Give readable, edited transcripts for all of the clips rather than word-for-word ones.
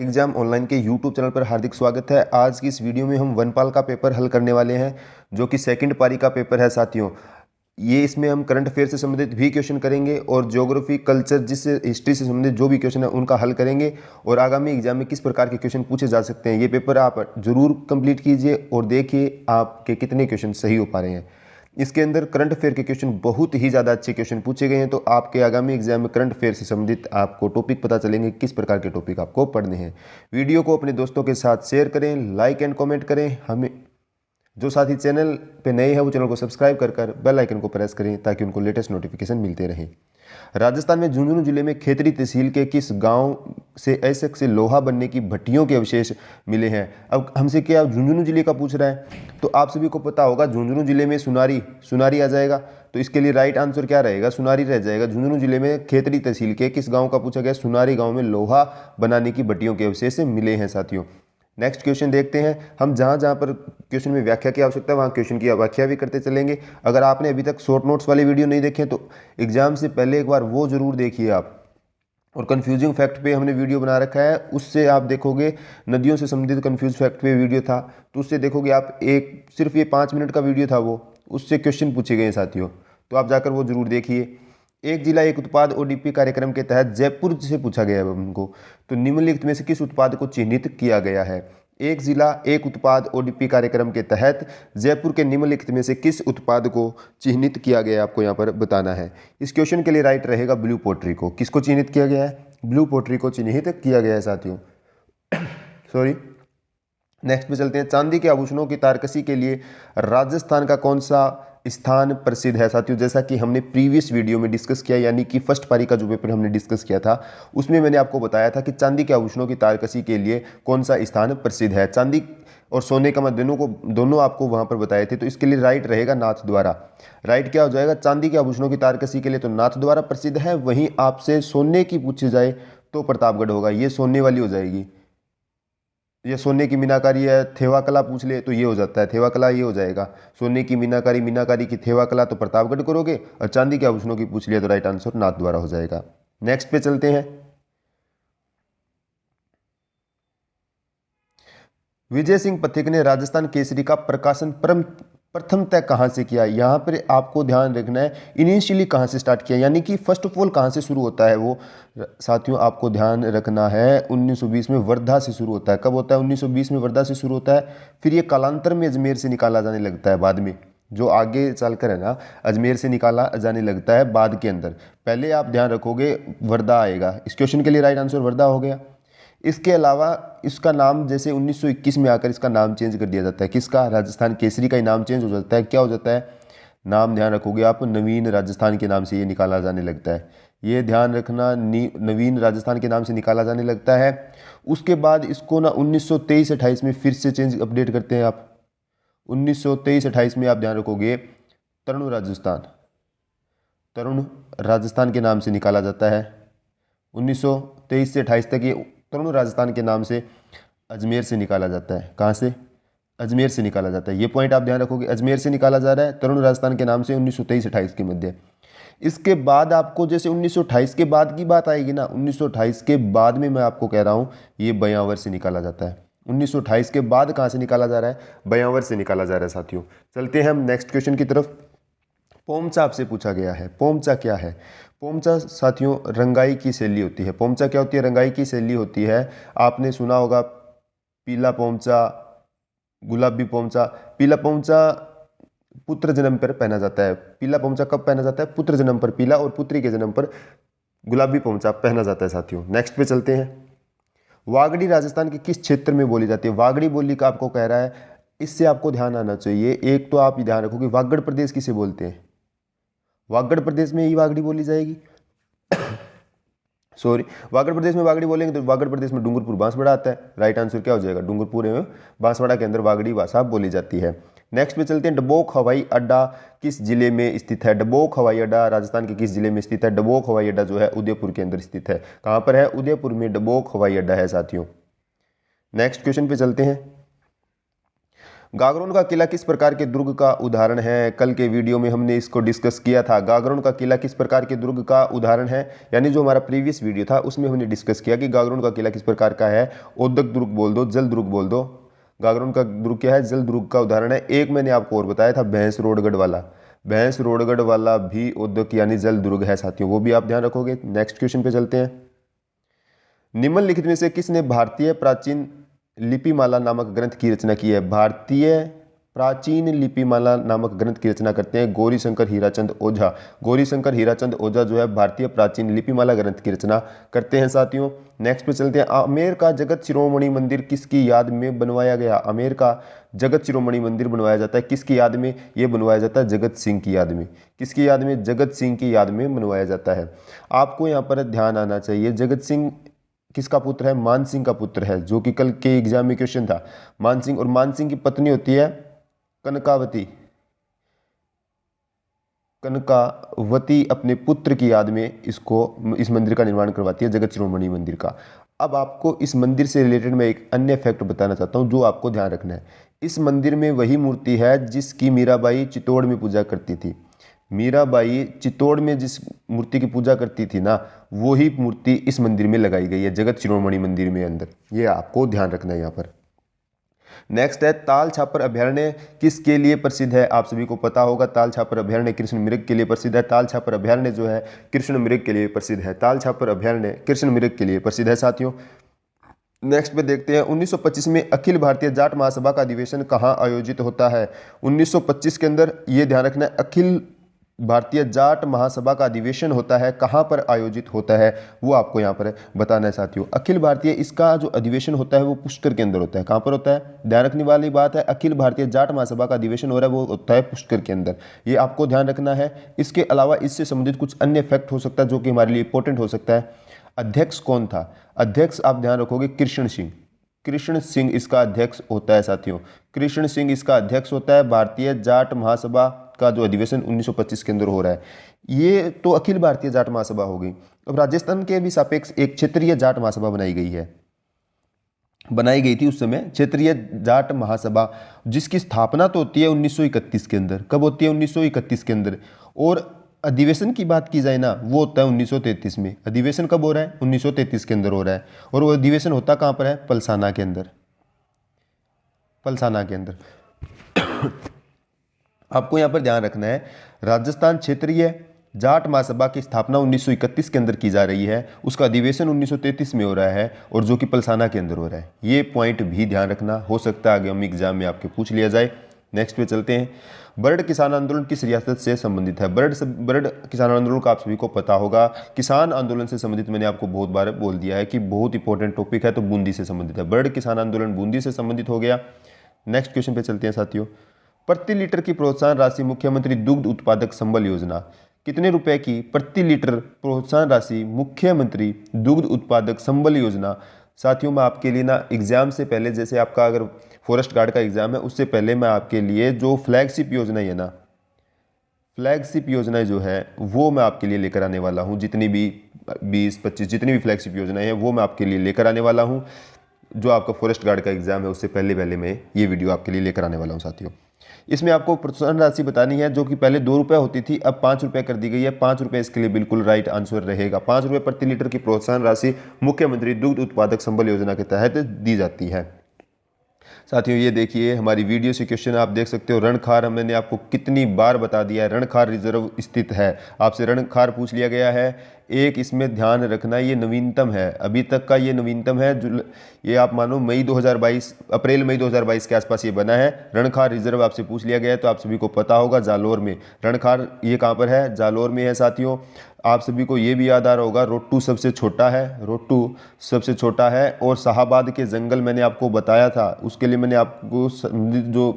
Exam online के YouTube channel पर हार्दिक स्वागत है। आज की इस वीडियो में हम वनपाल का पेपर हल करने वाले हैं, जो कि सेकंड पारी का पेपर है साथियों। ये इसमें हम करंट अफेयर से संबंधित भी क्वेश्चन करेंगे और ज्योग्राफी, कल्चर, जिससे हिस्ट्री से संबंधित जो भी क्वेश्चन है उनका हल करेंगे और आगामी एग्जाम में किस प्रकार के क्वेश्चन पूछे जा सकते हैं। ये पेपर आप जरूर कंप्लीट कीजिए और देखिए आपके कितने क्वेश्चन सही हो पा रहे हैं। इसके अंदर करंट अफेयर के क्वेश्चन बहुत ही ज़्यादा अच्छे क्वेश्चन पूछे गए हैं, तो आपके आगामी एग्जाम में करंट अफेयर से संबंधित आपको टॉपिक पता चलेंगे, किस प्रकार के टॉपिक आपको पढ़ने हैं। वीडियो को अपने दोस्तों के साथ शेयर करें, लाइक एंड कमेंट करें। हमें जो साथी चैनल पे नए हैं वो चैनल को सब्सक्राइब कर बेल आइकन को प्रेस करें ताकि उनको लेटेस्ट नोटिफिकेशन मिलते रहें। राजस्थान में झुंझुनू जिले में खेतरी तहसील के किस गांव से ऐसे से लोहा बनने की भट्टियों के अवशेष मिले हैं। अब हमसे क्या झुंझुनू जिले का पूछ रहा है, तो आप सभी को पता होगा झुंझुनू जिले में सुनारी आ जाएगा, तो इसके लिए राइट आंसर क्या रहेगा, सुनारी रह जाएगा। झुंझुनू जिले में खेतरी तहसील के किस गाँव का पूछा गया, सुनारी गाँव में लोहा बनाने की भट्टियों के अवशेष मिले हैं साथियों। नेक्स्ट क्वेश्चन देखते हैं। हम जहाँ जहाँ पर क्वेश्चन में व्याख्या की आवश्यकता है वहाँ क्वेश्चन की व्याख्या भी करते चलेंगे। अगर आपने अभी तक शॉर्ट नोट्स वाली वीडियो नहीं देखे तो एग्जाम से पहले एक बार वो जरूर देखिए आप। और कन्फ्यूजिंग फैक्ट पे हमने वीडियो बना रखा है, उससे आप देखोगे, नदियों से संबंधित कन्फ्यूज फैक्ट पे वीडियो था, तो उससे देखोगे आप, एक सिर्फ ये 5 मिनट का वीडियो था वो, उससे क्वेश्चन पूछे गए साथियों, तो आप जाकर वो जरूर देखिए। एक जिला एक उत्पाद ओडीपी कार्यक्रम के तहत जयपुर से पूछा गया है हमको, तो निम्नलिखित में से किस उत्पाद को चिन्हित किया गया है। एक जिला एक उत्पाद ओडीपी कार्यक्रम के तहत जयपुर के निम्नलिखित में से किस उत्पाद को चिन्हित किया गया है, आपको यहाँ पर बताना है। इस क्वेश्चन के लिए राइट रहेगा ब्लू पोट्री को। किसको चिन्हित किया गया है, ब्लू पोट्री को चिन्हित किया गया है साथियों। सॉरी। नेक्स्ट पे चलते हैं। चांदी के आभूषणों की तारकसी के लिए राजस्थान का कौन सा स्थान प्रसिद्ध है साथियों। जैसा कि हमने प्रीवियस वीडियो में डिस्कस किया, यानी कि फर्स्ट पारी का जो पेपर हमने डिस्कस किया था, उसमें मैंने आपको बताया था कि चांदी के आभूषणों की तारकसी के लिए कौन सा स्थान प्रसिद्ध है। चांदी और सोने का मैं दोनों आपको वहां पर बताए थे, तो इसके लिए राइट रहेगा नाथ द्वारा। राइट क्या हो जाएगा, चांदी के आभूषणों की तारकसी के लिए तो नाथ द्वारा प्रसिद्ध है। वहीं आपसे सोने की पूछी जाए तो प्रतापगढ़ होगा, ये सोने वाली हो जाएगी। ये सोने की मीनाकारी है, थेवा कला पूछ ले तो ये हो जाता है, थेवा कला ये हो जाएगा। सोने की मीनाकारी, मीनाकारी की थेवा कला तो प्रतापगढ़ करोगे, और चांदी के आभूषणों की पूछ लिया तो राइट आंसर नाथ द्वारा हो जाएगा। नेक्स्ट पे चलते हैं। विजय सिंह पथिक ने राजस्थान केसरी का प्रकाशन प्रथमतः कहाँ से किया। यहाँ पर आपको ध्यान रखना है, इनिशियली कहाँ से स्टार्ट किया, यानी कि फर्स्ट ऑफ ऑल कहाँ से शुरू होता है वो साथियों आपको ध्यान रखना है। 1920 में वर्धा से शुरू होता है। कब होता है, 1920 में वर्धा से शुरू होता है। फिर ये कालांतर में अजमेर से निकाला जाने लगता है, बाद में जो आगे चलकर है ना, अजमेर से निकाला जाने लगता है बाद के अंदर। पहले आप ध्यान रखोगे वर्धा आएगा। इस क्वेश्चन के लिए राइट आंसर वर्धा हो गया। इसके अलावा इसका नाम जैसे 1921 में आकर इसका नाम चेंज कर दिया जाता है। किसका, राजस्थान केसरी का ही नाम चेंज हो जाता है। क्या हो जाता है, नाम ध्यान रखोगे आप, नवीन राजस्थान के नाम से ये निकाला जाने लगता है। ये ध्यान रखना, नवीन राजस्थान के नाम से निकाला जाने लगता है। उसके बाद इसको ना 1923-28 में फिर से चेंज अपडेट करते हैं आप। 1923-28 में आप ध्यान रखोगे तरुण राजस्थान के नाम से निकाला जाता है। 1923 से 28 तक ये तरुण राजस्थान के नाम से अजमेर से निकाला जाता है। कहाँ से, अजमेर से निकाला जाता है। ये पॉइंट आप ध्यान रखोगे, अजमेर से निकाला जा रहा है तरुण राजस्थान के नाम से 1923-28 के मध्य। इसके बाद आपको जैसे 1928 के बाद की बात आएगी ना, 1928 के बाद में मैं आपको कह रहा हूँ ये बयावर से निकाला जाता है। 1928 के बाद कहाँ से निकाला जा रहा है, बयावर से निकाला जा रहा है साथियों। चलते हैं हम नेक्स्ट क्वेश्चन की तरफ। पोमचा आपसे पूछा गया है। पोमचा क्या है, पोमचा साथियों रंगाई की शैली होती है। पोमचा क्या होती है, रंगाई की शैली होती है। आपने सुना होगा पीला पोमचा, गुलाबी पोमचा। पीला पोमचा पुत्र जन्म पर पहना जाता है। पीला पोमचा कब पहना जाता है, पुत्र जन्म पर पीला, और पुत्री के जन्म पर गुलाबी पोमचा पहना जाता है साथियों। नेक्स्ट पे चलते हैं। वागड़ी राजस्थान के किस क्षेत्र में बोली जाती है। वागड़ी बोली का आपको कह रहा है, इससे आपको ध्यान आना चाहिए। एक तो आप ध्यान रखोगे वागड़ प्रदेश किसे बोलते हैं, वागड़ प्रदेश में ही वागड़ी बोली जाएगी। सॉरी, वागड़ प्रदेश में वागड़ी बोलेंगे तो वागड़ प्रदेश में डूंगरपुर बांसवाड़ा आता है। राइट आंसर क्या हो जाएगा, डूंगरपुर एवं बांसवाड़ा के अंदर वागड़ी भाषा बोली जाती है। नेक्स्ट पे चलते हैं। डबोक हवाई अड्डा किस जिले में स्थित है। डबोक हवाई अड्डा राजस्थान के किस जिले में स्थित है। डबोक हवाई अड्डा जो है उदयपुर के अंदर स्थित है। कहाँ पर है, उदयपुर में डबोक हवाई अड्डा है साथियों। नेक्स्ट क्वेश्चन पे चलते हैं। गागरोन का किला किस प्रकार के दुर्ग का उदाहरण है? कल के वीडियो में हमने इसको डिस्कस किया था। गागरोन का किला किस प्रकार के दुर्ग का उदाहरण है, यानी जो हमारा प्रीवियस वीडियो था उसमें हमने डिस्कस किया कि गागरोन का किला किस प्रकार का है। ओदक दुर्ग बोल दो, जल दुर्ग बोल दो। गागरोन का दुर्ग क्या है? जल दुर्ग का उदाहरण है। एक मैंने आपको और बताया था भैंसरोडगढ़ वाला, भैंसरोडगढ़ वाला भी ओदक यानी जल दुर्ग है साथियों, वो भी आप ध्यान रखोगे। नेक्स्ट क्वेश्चन पे चलते हैं। निम्नलिखित में से किसने भारतीय प्राचीन लिपिमाला नामक ग्रंथ की रचना की है? भारतीय प्राचीन लिपिमाला नामक ग्रंथ की रचना करते हैं गौरीशंकर हीराचंद ओझा। गौरीशंकर हीराचंद ओझा जो है भारतीय प्राचीन लिपिमाला ग्रंथ की रचना करते हैं साथियों। नेक्स्ट पे चलते हैं। आमेर का जगत शिरोमणि मंदिर किसकी याद में बनवाया गया? आमेर का जगत शिरोमणि मंदिर बनवाया जाता है किसकी याद में? ये बनवाया जाता है जगत सिंह की याद में। किसकी याद में? जगत सिंह की याद में बनवाया जाता है। आपको यहाँ पर ध्यान आना चाहिए, जगत सिंह किसका पुत्र है? मान सिंह का पुत्र है, जो कि कल के एग्जाम में क्वेश्चन था। मान सिंह, और मान सिंह की पत्नी होती है कनकावती। कनकावती अपने पुत्र की याद में इस मंदिर का निर्माण करवाती है, जगत शिरोमणि मंदिर का। अब आपको इस मंदिर से रिलेटेड मैं एक अन्य फैक्ट बताना चाहता हूं जो आपको ध्यान रखना है। इस मंदिर में वही मूर्ति है जिसकी मीराबाई चित्तौड़ में पूजा करती थी। मीराबाई चित्तौड़ में जिस मूर्ति की पूजा करती थी ना, वही मूर्ति इस मंदिर में लगाई गई है, जगत शिरोमणि मंदिर में अंदर। ये आपको ध्यान रखना है यहाँ पर। नेक्स्ट है, ताल छापर अभयारण्य किसके लिए प्रसिद्ध है? आप सभी को पता होगा, ताल छापर अभयारण्य कृष्ण मृग के लिए प्रसिद्ध है। ताल छापर अभयारण्य जो है कृष्ण मृग के लिए प्रसिद्ध है। ताल छापर अभयारण्य कृष्ण मृग के लिए प्रसिद्ध है साथियों। नेक्स्ट पे देखते हैं, 1925 में अखिल भारतीय जाट महासभा का अधिवेशन कहाँ आयोजित होता है? 1925 के अंदर ये ध्यान रखना है, अखिल भारतीय जाट महासभा का अधिवेशन होता है, कहाँ पर आयोजित होता है वो आपको यहाँ पर बताना है साथियों। अखिल भारतीय, इसका जो अधिवेशन होता है वो पुष्कर के अंदर होता है। कहाँ पर होता है? ध्यान रखने वाली बात है, अखिल भारतीय जाट महासभा का अधिवेशन हो रहा है वो होता है पुष्कर के अंदर, ये आपको ध्यान रखना है। इसके अलावा इससे संबंधित कुछ अन्य फैक्ट हो सकता है जो कि हमारे लिए इंपॉर्टेंट हो सकता है। अध्यक्ष कौन था? अध्यक्ष आप ध्यान रखोगे कृष्ण सिंह। कृष्ण सिंह इसका अध्यक्ष होता है साथियों। कृष्ण सिंह इसका अध्यक्ष होता है। भारतीय जाट महासभा का जो अधिवेशन 1925 के अंदर हो रहा है, ये तो अखिल भारतीय जाट महासभा हो गई। अब राजस्थान के भी सापेक्ष एक क्षेत्रीय जाट महासभा बनाई गई है, बनाई गई थी उस समय क्षेत्रीय जाट महासभा, जिसकी स्थापना तो होती है 1931 के अंदर। कब होती है? 1931 के अंदर। और अधिवेशन की बात की जाए ना, वो होता है 1933 में। अधिवेशन कब हो रहा है? 1933 के अंदर हो रहा है। और वो अधिवेशन होता कहाँ पर है? पलसाना के अंदर। पलसाना के अंदर आपको यहाँ पर ध्यान रखना है, राजस्थान क्षेत्रीय जाट महासभा की स्थापना 1931 के अंदर की जा रही है, उसका अधिवेशन 1933 में हो रहा है, और जो कि पलसाना के अंदर हो रहा है। ये पॉइंट भी ध्यान रखना, हो सकता है आगामी एग्जाम में आपके पूछ लिया जाए। नेक्स्ट पे चलते हैं। बर्ड किसान आंदोलन किस रियासत से संबंधित है? बर्ड किसान आंदोलन का आप सभी को पता होगा। किसान आंदोलन से संबंधित मैंने आपको बहुत बार बोल दिया है कि बहुत इंपॉर्टेंट टॉपिक है, तो बूंदी से संबंधित है। बर्ड किसान आंदोलन बूंदी से संबंधित हो गया। नेक्स्ट क्वेश्चन पे चलते हैं साथियों। प्रति लीटर की प्रोत्साहन राशि मुख्यमंत्री दुग्ध उत्पादक संबल योजना, कितने रुपए की प्रति लीटर प्रोत्साहन राशि मुख्यमंत्री दुग्ध उत्पादक संबल योजना? साथियों मैं आपके लिए ना एग्जाम से पहले, जैसे आपका अगर फॉरेस्ट गार्ड का एग्जाम है उससे पहले मैं आपके लिए जो फ्लैगशिप योजना है ना, फ्लैगशिप योजना जो है वो मैं आपके लिए लेकर आने वाला हूँ। जितनी भी 20-25 जितनी भी फ्लैगशिप योजनाएं हैं वो मैं आपके लिए लेकर आने वाला हूँ। जो आपका फॉरेस्ट गार्ड का एग्जाम है उससे पहले मैं ये वीडियो आपके लिए लेकर आने वाला हूँ साथियों। इसमें आपको प्रोत्साहन राशि बतानी है, जो कि पहले 2 रुपये होती थी, अब 5 रुपये कर दी गई है। 5 रुपये इसके लिए बिल्कुल राइट आंसर रहेगा। 5 रुपये प्रति लीटर की प्रोत्साहन राशि मुख्यमंत्री दुग्ध उत्पादक संबल योजना के तहत दी जाती है। साथियों ये देखिए हमारी वीडियो से क्वेश्चन आप देख सकते हो। रणखार मैंने आपको कितनी बार बता दिया है, रणखार रिजर्व स्थित है। आपसे रणखार पूछ लिया गया है। एक इसमें ध्यान रखना, ये नवीनतम है, अभी तक का ये नवीनतम है। ये आप मानो अप्रैल मई 2022 के आसपास ये बना है। रणखार रिजर्व आपसे पूछ लिया गया है, तो आप सभी को पता होगा जालोर में। रणखार ये कहाँ पर है? जालोर में है साथियों। आप सभी को ये भी याद आ रहा होगा रोट्टू सबसे छोटा है, रोट्टू सबसे छोटा है। और शाहाबाद के जंगल मैंने आपको बताया था, उसके लिए मैंने आपको जो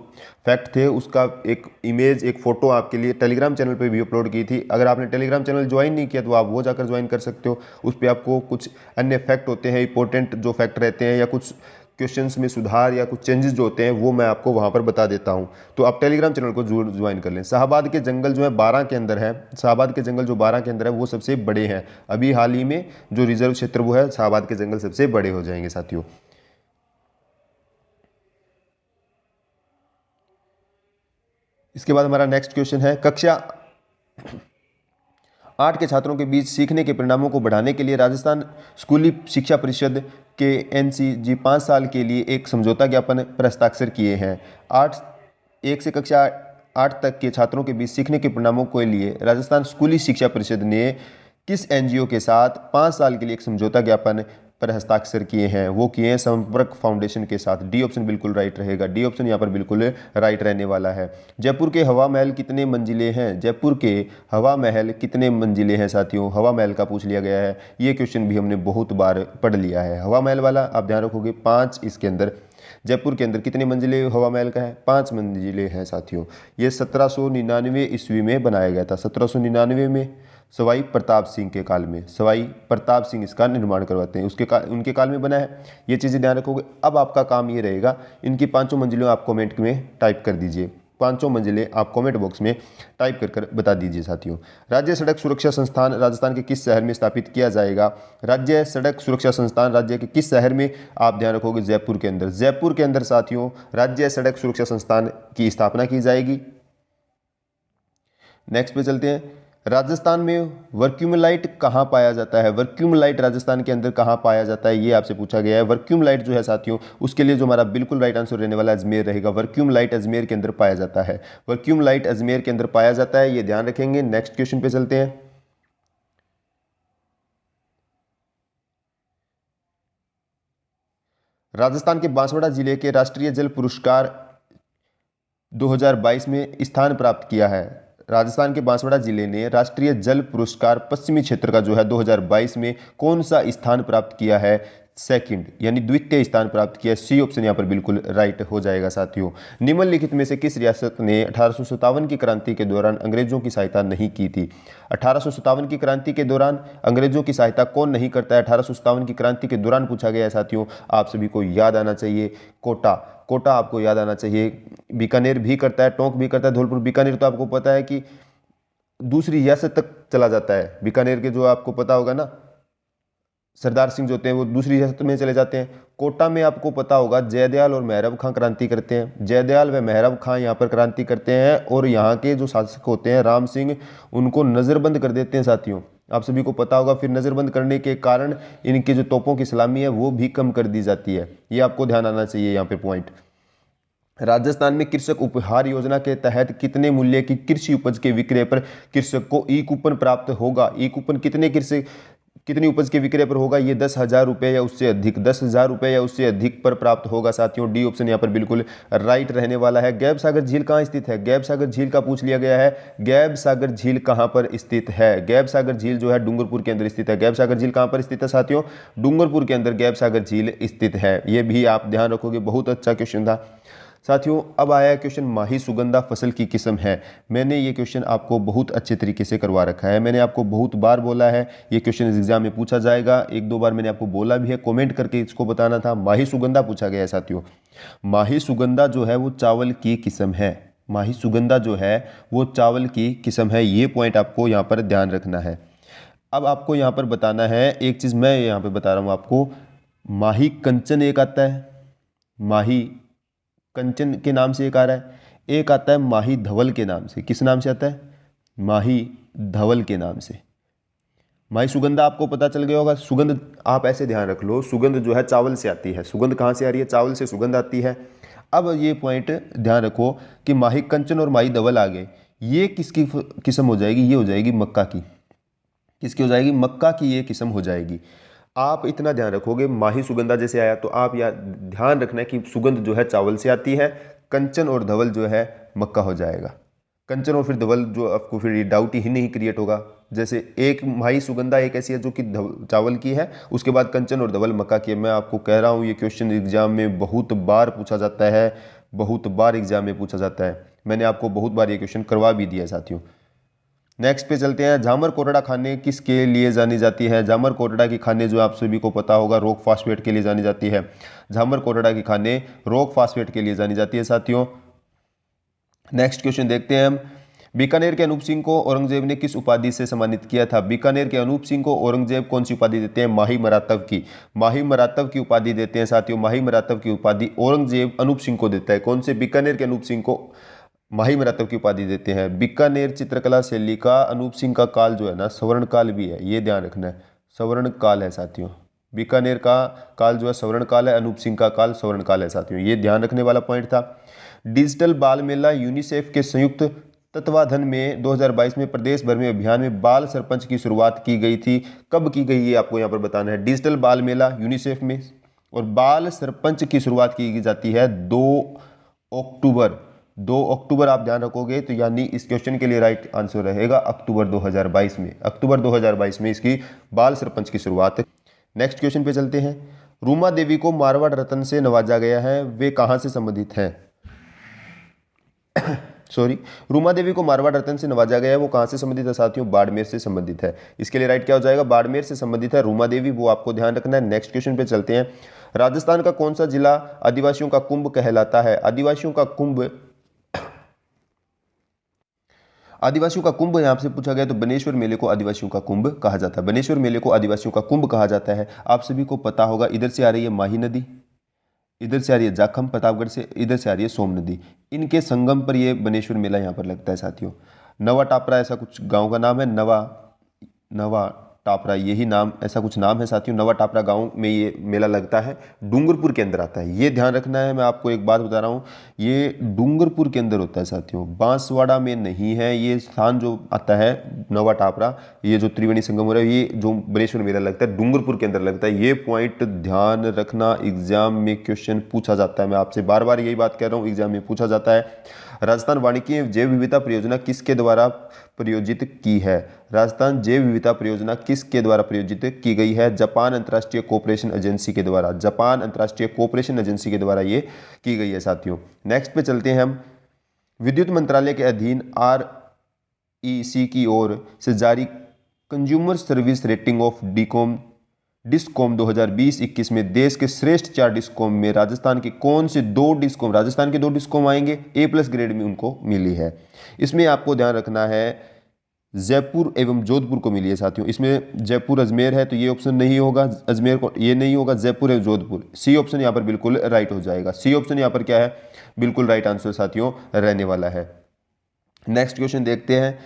फैक्ट थे उसका एक इमेज, एक फ़ोटो आपके लिए टेलीग्राम चैनल पे भी अपलोड की थी। अगर आपने टेलीग्राम चैनल ज्वाइन नहीं किया तो आप वो जाकर ज्वाइन कर सकते हो। उस पर आपको कुछ अन्य फैक्ट होते हैं, इंपॉर्टेंट जो फैक्ट रहते हैं, या कुछ क्वेश्चंस में सुधार या कुछ चेंजेस जो होते हैं वो मैं आपको वहाँ पर बता देता हूँ। तो आप टेलीग्राम चैनल को जरूर ज्वाइन कर लें। शाहाबाद के जंगल जो है 12 के अंदर है। शाहाबाद के जंगल जो 12 के अंदर है वो सबसे बड़े हैं। अभी हाल ही में जो रिजर्व क्षेत्र वो है, शाहाबाद के जंगल सबसे बड़े हो जाएंगे साथियों। इसके बाद हमारा नेक्स्ट क्वेश्चन है, कक्षा 8 के छात्रों के बीच सीखने के परिणामों को बढ़ाने के लिए राजस्थान स्कूली शिक्षा परिषद के NCG 5 साल के लिए एक समझौता ज्ञापन पर हस्ताक्षर किए हैं। 1 से कक्षा 8 तक के छात्रों के बीच सीखने के परिणामों के लिए राजस्थान स्कूली शिक्षा परिषद ने किस NGO के साथ 5 साल के लिए एक समझौता ज्ञापन पर हस्ताक्षर किए हैं? वो किए हैं संपर्क फाउंडेशन के साथ। डी ऑप्शन बिल्कुल राइट रहेगा, डी ऑप्शन यहाँ पर बिल्कुल राइट रहने वाला है। जयपुर के हवा महल कितने मंजिले हैं? जयपुर के हवा महल कितने मंजिले हैं साथियों? हवा महल का पूछ लिया गया है, ये क्वेश्चन भी हमने बहुत बार पढ़ लिया है। हवा महल वाला आप ध्यान रखोगे 5, इसके अंदर जयपुर के अंदर कितने मंजिले हवा महल का है? 5 मंजिले हैं साथियों। ये 1799 ईस्वी में बनाया गया था, 1799 में सवाई प्रताप सिंह के काल में। सवाई प्रताप सिंह इसका निर्माण करवाते हैं, उनके काल में बना है। ये चीज़ें ध्यान रखोगे। अब आपका काम ये रहेगा, इनकी 5 मंजिलों आप कमेंट में टाइप कर दीजिए। 5 मंजिलें आप कमेंट बॉक्स में टाइप कर बता दीजिए साथियों। राज्य सड़क सुरक्षा संस्थान राजस्थान के किस शहर में स्थापित किया जाएगा? राज्य सड़क सुरक्षा संस्थान राज्य के किस शहर में? आप ध्यान रखोगे जयपुर के अंदर। जयपुर के अंदर साथियों राज्य सड़क सुरक्षा संस्थान की स्थापना की जाएगी। नेक्स्ट पे चलते हैं। राजस्थान में वर्क्यूमलाइट कहाँ पाया जाता है? वर्क्यूमलाइट राजस्थान के अंदर कहाँ पाया जाता है, ये आपसे पूछा गया है। वर्क्यूमलाइट जो है साथियों, उसके लिए जो हमारा बिल्कुल राइट आंसर रहने वाला अजमेर रहेगा। वर्क्यूमलाइट अजमेर के अंदर पाया जाता है। वर्क्यूमलाइट अजमेर के अंदर पाया जाता है, ये ध्यान रखेंगे। नेक्स्ट क्वेश्चन पे चलते हैं। राजस्थान के बांसवाड़ा जिले के राष्ट्रीय जल पुरस्कार 2022 में स्थान प्राप्त किया है। राजस्थान के बांसवाड़ा जिले ने राष्ट्रीय जल पुरस्कार पश्चिमी क्षेत्र का जो है 2022 में कौन सा स्थान प्राप्त किया है? सेकंड, यानी द्वितीय स्थान प्राप्त किया। सी ऑप्शन यहाँ पर बिल्कुल राइट हो जाएगा साथियों। निम्नलिखित में से किस रियासत ने 1857 की क्रांति के दौरान अंग्रेजों की सहायता नहीं की थी? 1857 की क्रांति के दौरान अंग्रेजों की सहायता कौन नहीं करता है? 1857 की क्रांति के दौरान पूछा गया है साथियों। आप सभी को याद आना चाहिए कोटा। कोटा आपको याद आना चाहिए। बीकानेर भी करता है, टोंक भी करता है, धौलपुर। बीकानेर तो आपको पता है कि दूसरी रियासत तक चला जाता है। बीकानेर के जो आपको पता होगा ना, सरदार सिंह जो होते हैं वो दूसरी रियासत में चले जाते हैं। कोटा में आपको पता होगा जयदयाल और मेहरब खां क्रांति करते हैं। जयदयाल व मेहरब खां यहाँ पर क्रांति करते हैं और यहाँ के जो शासक होते हैं राम सिंह, उनको नज़रबंद कर देते हैं साथियों। आप सभी को पता होगा। फिर नज़रबंद करने के कारण इनके जो तोपों की सलामी है वो भी कम कर दी जाती है। ये आपको ध्यान आना चाहिए यहाँ पे पॉइंट। राजस्थान में कृषक उपहार योजना के तहत कितने मूल्य की कृषि उपज के विक्रय पर कृषक को ई कूपन प्राप्त होगा? ई कूपन कितनी उपज के विक्रय पर होगा? ये 10,000 रुपये या उससे अधिक, 10,000 रुपये या उससे अधिक पर प्राप्त होगा साथियों। डी ऑप्शन यहाँ पर बिल्कुल राइट रहने वाला है। गैब सागर झील कहाँ स्थित है? गैब सागर झील का पूछ लिया गया है। गैब सागर झील कहाँ पर स्थित है? गैब सागर झील जो है डूंगरपुर के अंदर स्थित है। गैब सागर झील कहाँ पर स्थित है साथियों? डूंगरपुर के अंदर गैब सागर झील स्थित है। ये भी आप ध्यान रखोगे, बहुत अच्छा क्वेश्चन था साथियों। अब आया है क्वेश्चन, माही सुगंधा फसल की किस्म है। मैंने ये क्वेश्चन आपको बहुत अच्छे तरीके से करवा रखा है। मैंने आपको बहुत बार बोला है ये क्वेश्चन इस एग्जाम में पूछा जाएगा। 1-2 बार मैंने आपको बोला भी है, कमेंट करके इसको बताना था। माही सुगंधा पूछा गया है साथियों। माही सुगंधा जो है वो चावल की किस्म है। माही सुगंधा जो है वो चावल की किस्म है। ये पॉइंट आपको यहाँ पर ध्यान रखना है। अब आपको यहाँ पर बताना है एक चीज़, मैं यहाँ पर बता रहा हूँ आपको। माही कंचन एक आता है, माही कंचन के नाम से एक आ रहा है, एक आता है माही धवल के नाम से। किस नाम से आता है? माही धवल के नाम से। माही सुगंधा आपको पता चल गया होगा। सुगंध आप ऐसे ध्यान रख लो, सुगंध जो है चावल से आती है। सुगंध कहाँ से आ रही है? चावल से सुगंध आती है। अब ये पॉइंट ध्यान रखो कि माही कंचन और माही धवल आ गए। ये किसकी किस्म हो जाएगी? ये हो जाएगी मक्का की। किसकी हो जाएगी? मक्का की ये किस्म हो जाएगी। आप इतना ध्यान रखोगे, माही सुगंधा जैसे आया तो आप या ध्यान रखना है कि सुगंध जो है चावल से आती है। कंचन और धवल जो है मक्का हो जाएगा। कंचन और फिर धवल जो आपको फिर डाउट ही नहीं क्रिएट होगा। जैसे एक माही सुगंधा एक ऐसी है जो कि चावल की है, उसके बाद कंचन और धवल मक्का की है। मैं आपको कह रहा हूँ ये क्वेश्चन एग्जाम में बहुत बार पूछा जाता है, बहुत बार एग्जाम में पूछा जाता है। मैंने आपको बहुत बार ये क्वेश्चन करवा भी दिया साथियों। नेक्स्ट पे चलते हैं। झामर कोटड़ा खाने किसके लिए जानी जाती है? झामर कोटड़ा की खाने जो आप सभी को पता होगा रॉक फास्फेट के लिए जानी जाती है। झामर कोटड़ा की खाने रॉक फास्फेट के लिए जानी जाती है साथियों। नेक्स्ट क्वेश्चन देखते हैं हम। बीकानेर के अनूप सिंह को औरंगजेब ने किस उपाधि से सम्मानित किया था? बीकानेर के अनूप सिंह को औरंगजेब कौन सी उपाधि देते हैं? माही मरातब की। माही मरातब की उपाधि देते हैं साथियों। माही मरातब की उपाधि औरंगजेब अनूप सिंह को देता है। कौन से? बीकानेर के अनूप सिंह को माही मरातब की उपाधि देते हैं। बीकानेर चित्रकला शैली का अनूप सिंह का काल जो है ना स्वर्ण काल भी है, ये ध्यान रखना है, स्वर्ण काल है साथियों। बीकानेर का काल जो है स्वर्ण काल है, अनूप सिंह का काल स्वर्ण काल है साथियों, ये ध्यान रखने वाला पॉइंट था। डिजिटल बाल मेला यूनिसेफ के संयुक्त तत्वाधान में 2022 में प्रदेश भर में अभियान में बाल सरपंच की शुरुआत की गई थी। कब की गई ये आपको यहाँ पर बताना है। डिजिटल बाल मेला यूनिसेफ में और बाल सरपंच की शुरुआत की जाती है 2 अक्टूबर। 2 अक्टूबर आप ध्यान रखोगे तो यानी इस क्वेश्चन के लिए राइट आंसर रहेगा अक्टूबर 2022 में। अक्टूबर 2022 में इसकी बाल सरपंच की शुरुआत। नेक्स्ट क्वेश्चन पे चलते हैं। रूमा देवी को मारवाड़ रत्न से नवाजा गया है, वे कहाँ से संबंधित है। सॉरी, रूमा देवी को मारवाड़ रत्न से नवाजा गया है, वो कहाँ से संबंधित है साथियों, बाड़मेर से संबंधित है। इसके लिए राइट क्या हो जाएगा, बाड़मेर से संबंधित है रूमा देवी, वो आपको ध्यान रखना है। नेक्स्ट क्वेश्चन पे चलते हैं। राजस्थान का कौन सा जिला आदिवासियों का कुंभ कहलाता है। आदिवासियों का कुंभ यहां से पूछा गया तो बनेश्वर मेले को आदिवासियों का कुंभ कहा जाता है। बनेश्वर मेले को आदिवासियों का कुंभ कहा जाता है। आप सभी को पता होगा, इधर से आ रही है माही नदी, इधर से आ रही है जाखम प्रतापगढ़ से, इधर से आ रही है सोम नदी, इनके संगम पर यह बनेश्वर मेला यहाँ पर लगता है साथियों। नवा टापरा ऐसा कुछ गांव का नाम है, नवा टापरा यही नाम, ऐसा कुछ नाम है साथियों। नवा टापरा गांव में ये मेला लगता है, डूंगरपुर के अंदर आता है, ये ध्यान रखना है। मैं आपको एक बात बता रहा हूँ, ये डूंगरपुर के अंदर होता है साथियों, बांसवाड़ा में नहीं है। ये स्थान जो आता है नवा टापरा, ये जो त्रिवेणी संगम हो रहा है, ये जो बनेश्वर मेला लगता है डूंगरपुर के अंदर लगता है। ये पॉइंट ध्यान रखना, एग्जाम में क्वेश्चन पूछा जाता है। मैं आपसे बार बार यही बात कह रहा हूँ, एग्जाम में पूछा जाता है। राजस्थान वानिकी जैव विविधता परियोजना किसके द्वारा प्रायोजित की है। राजस्थान जैव विविधता परियोजना किसके द्वारा प्रायोजित की गई है। जापान अंतर्राष्ट्रीय कोऑपरेशन एजेंसी के द्वारा, जापान अंतर्राष्ट्रीय कोऑपरेशन एजेंसी के द्वारा ये की गई है साथियों। नेक्स्ट पे चलते हैं हम। विद्युत मंत्रालय के अधीन REC की ओर से जारी consumer service rating of discom 2020-21 में देश के श्रेष्ठ 4 डिस्कॉम में राजस्थान के कौन से 2 डिस्कॉम, राजस्थान के 2 डिस्कॉम आएंगे, A+ ग्रेड में उनको मिली है। इसमें आपको ध्यान रखना है जयपुर एवं जोधपुर को मिली है साथियों। इसमें जयपुर अजमेर है तो ये ऑप्शन नहीं होगा, अजमेर को ये नहीं होगा, जयपुर एवं जोधपुर, सी ऑप्शन यहाँ पर बिल्कुल राइट हो जाएगा। सी ऑप्शन यहाँ पर क्या है, बिल्कुल राइट आंसर साथियों रहने वाला है। नेक्स्ट क्वेश्चन देखते हैं।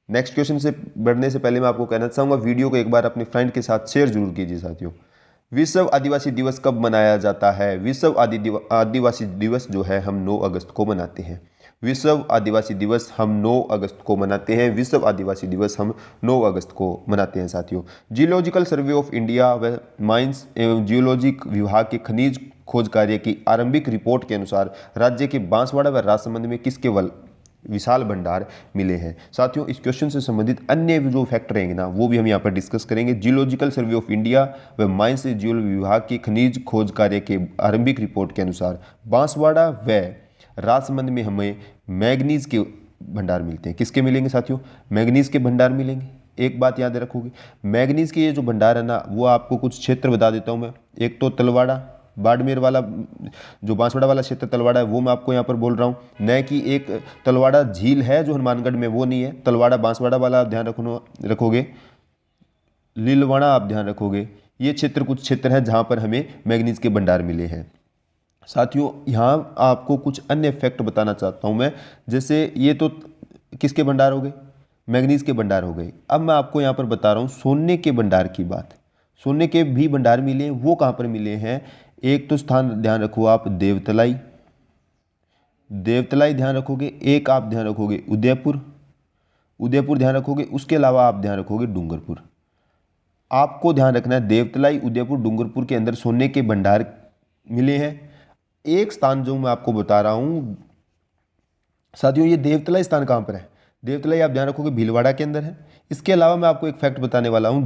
नेक्स्ट क्वेश्चन से बढ़ने से पहले मैं आपको कहना चाहूँगा, वीडियो को एक बार अपने फ्रेंड के साथ शेयर जरूर कीजिए साथियों। विश्व आदिवासी दिवस कब मनाया जाता है। विश्व आदिवासी दिवस जो है हम 9 अगस्त को मनाते हैं। विश्व आदिवासी दिवस हम 9 अगस्त को मनाते हैं। विश्व आदिवासी दिवस हम 9 अगस्त को मनाते हैं साथियों। जियोलॉजिकल सर्वे ऑफ इंडिया व माइंस एवं जियोलॉजिक विभाग के खनिज खोज कार्य की आरंभिक रिपोर्ट के अनुसार राज्य के बांसवाड़ा व राजसमंद में किसके विशाल भंडार मिले हैं। साथियों इस क्वेश्चन से संबंधित अन्य जो फैक्टर रहेंगे ना, वो भी हम यहाँ पर डिस्कस करेंगे। जियोलॉजिकल सर्वे ऑफ इंडिया व माइंस जियोलॉजी विभाग की खनिज खोज कार्य के आरंभिक रिपोर्ट के अनुसार बांसवाड़ा व राजसमंद में हमें मैग्नीज के भंडार मिलते हैं। किसके मिलेंगे साथियों, मैग्नीज के भंडार मिलेंगे। एक बात याद रखोगे, मैग्नीज के ये जो भंडार है ना, वो आपको कुछ क्षेत्र बता देता हूँ मैं। एक तो तलवाड़ा बाड़मेर वाला जो बांसवाड़ा वाला क्षेत्र तलवाड़ा है, वो मैं आपको यहाँ पर बोल रहा हूँ। न कि एक तलवाड़ा झील है जो हनुमानगढ़ में, वो नहीं है। तलवाड़ा बांसवाड़ा वाला आप ध्यान रखोगे। लीलवाड़ा आप ध्यान रखोगे। ये क्षेत्र कुछ क्षेत्र है जहाँ पर हमें मैग्नीज के भंडार मिले हैं साथियों। यहाँ आपको कुछ अन्य फैक्ट बताना चाहता हूँ मैं, जैसे ये तो किसके भंडार हो गए, मैग्नीज के भंडार हो गए। अब मैं आपको यहाँ पर बता रहा हूँ सोने के भंडार की बात। सोने के भी भंडार मिले हैं, वो कहाँ पर मिले हैं। एक तो स्थान ध्यान रखो आप, देवतलाई ध्यान रखोगे। एक आप ध्यान रखोगे उदयपुर ध्यान रखोगे। उसके अलावा आप ध्यान रखोगे डूंगरपुर। आपको ध्यान रखना है देवतलाई, उदयपुर, डूंगरपुर के अंदर सोने के भंडार मिले हैं। एक स्थान जो मैं आपको बता रहा हूं साथियों, ये देवतलाई स्थान कहां पर है। देवतलाई आप ध्यान रखोगे भीलवाड़ा के अंदर है। इसके अलावा मैं आपको एक फैक्ट बताने वाला हूं,